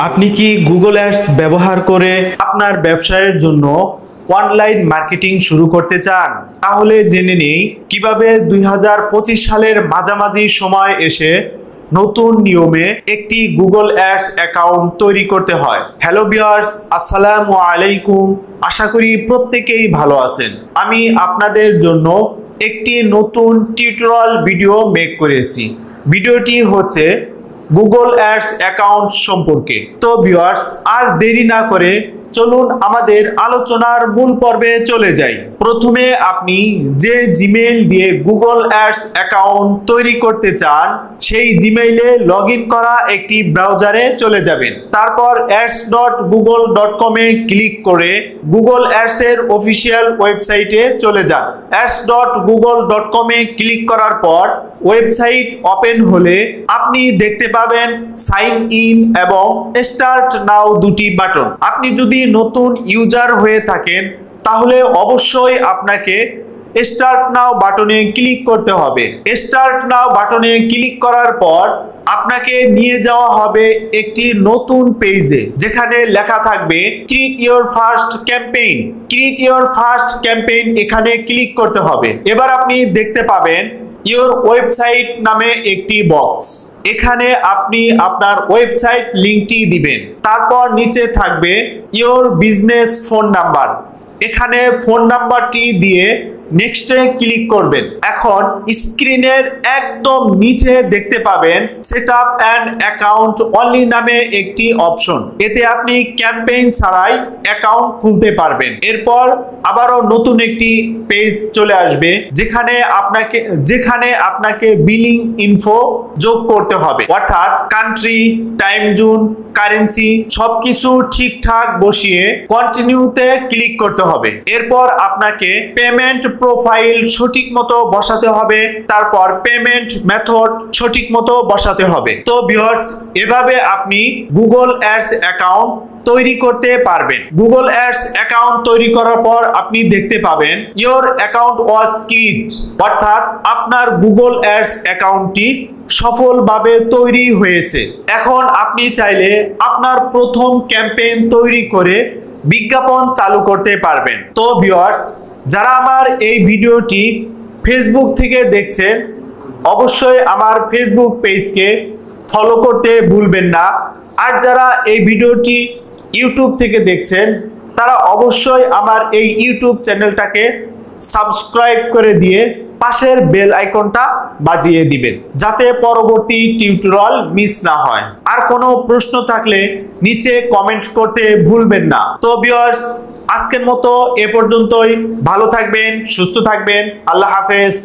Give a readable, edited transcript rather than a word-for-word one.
আপনি কি Google ads ব্যবহার করে আপনার ব্যবসায়ের জন্য অনলাইন মার্কেটিং শুরু করতে চান? তাহলে জেনে নেই কিভাবে 2025 সালের মাঝামাঝি সময় এসে নতুন নিয়মে একটি গুগল অ্যাডস অ্যাকাউন্ট তৈরি করতে হয়। হ্যালো ভিউয়ার্স, আসসালামু আলাইকুম। আশা করি প্রত্যেকেই ভালো আছেন। আমি আপনাদের জন্য একটি নতুন টিউটোরিয়াল ভিডিও মেক করেছি। ভিডিওটি হচ্ছে গুগল অ্যাডস অ্যাকাউন্ট সম্পর্কে। তো ভিউয়ার্স, আর দেরি না করে চলুন আমাদের আলোচনার মূল পর্বে চলে যাই। প্রথমে আপনি যে জিমেইল দিয়ে গুগল অ্যাডস অ্যাকাউন্ট তৈরি করতে চান সেই জিমেইলে লগইন করা একটি ব্রাউজারে চলে যাবেন। তারপর ads.google.com এ ক্লিক করে গুগল অ্যাডস এর অফিসিয়াল ওয়েবসাইটে চলে যান। ads.google.com এ ক্লিক করার পর ওয়েবসাইট ওপেন হলে আপনি দেখতে পাবেন সাইন ইন এবং স্টার্ট নাও দুটি বাটন। আপনি যদি নতুন ইউজার হয়ে থাকেন তাহলে অবশ্যই আপনাকে স্টার্ট নাও বাটনে ক্লিক করতে হবে। স্টার্ট নাও বাটনে ক্লিক করার পর আপনাকে নিয়ে যাওয়া হবে একটি নতুন পেজে, যেখানে লেখা থাকবে create your first campaign. Create your first campaign এখানে ক্লিক করতে হবে। এবার আপনি দেখতে পাবেন ইওর ওয়েবসাইট নামে একটি বক্স। এখানে আপনি আপনার ওয়েবসাইট লিংকটি দিবেন। তারপর নিচে থাকবে ইওর বিজনেস ফোন নাম্বার। এখানে ফোন নাম্বারটি দিয়ে নেক্সটে ক্লিক করবেন। এখন স্ক্রিনের একদম নিচে দেখতে পাবেন set up an account only নামে একটি অপশন। এতে আপনি ক্যাম্পেইন ছাড়াই অ্যাকাউন্ট খুলতে পারবেন। এরপর আবারও নতুন একটি পেজ চলে আসবে, যেখানে আপনাকে বিলিং ইনফো যোগ করতে হবে, অর্থাৎ কান্ট্রি, টাইম জোন, কারেন্সি সবকিছু ঠিকঠাক বসিয়ে কন্টিনিউতে ক্লিক করতে হবে। এরপর আপনাকে পেমেন্ট প্রোফাইল সঠিক মতো বসাতে হবে। তারপর পেমেন্ট মেথড সঠিক মতো বসাতে হবে। তো ভিউয়ার্স, এভাবে আপনি গুগল অ্যাডস অ্যাকাউন্ট তৈরি করতে পারবেন। গুগল অ্যাডস অ্যাকাউন্ট তৈরি করার পর আপনি দেখতে পাবেন ইওর অ্যাকাউন্ট ওয়াজ ক্রিয়েটেড, অর্থাৎ আপনার গুগল অ্যাডস অ্যাকাউন্টটি সফলভাবে তৈরি হয়েছে। এখন আপনি চাইলে আপনার প্রথম ক্যাম্পেইন তৈরি করে বিজ্ঞাপন চালু করতে পারবেন। তো ভিউয়ার্স, যারা আমার এই ভিডিওটি ফেসবুক থেকে দেখছেন অবশ্যই আমার ফেসবুক পেজকে ফলো করতে ভুলবেন না। আর যারা এই ভিডিওটি ইউটিউব থেকে দেখছেন তারা অবশ্যই আমার এই ইউটিউব চ্যানেলটাকে সাবস্ক্রাইব করে দিয়ে পাশের বেল আইকনটা বাজিয়ে দিবেন, যাতে পরবর্তী টিউটোরিয়াল মিস না হয়। আর কোনো প্রশ্ন থাকলে নিচে কমেন্ট করতে ভুলবেন না। তো ভিউয়ার্স, আজকের মতো এ পর্যন্তই। ভালো থাকবেন, সুস্থ থাকবেন। আল্লাহ হাফেজ।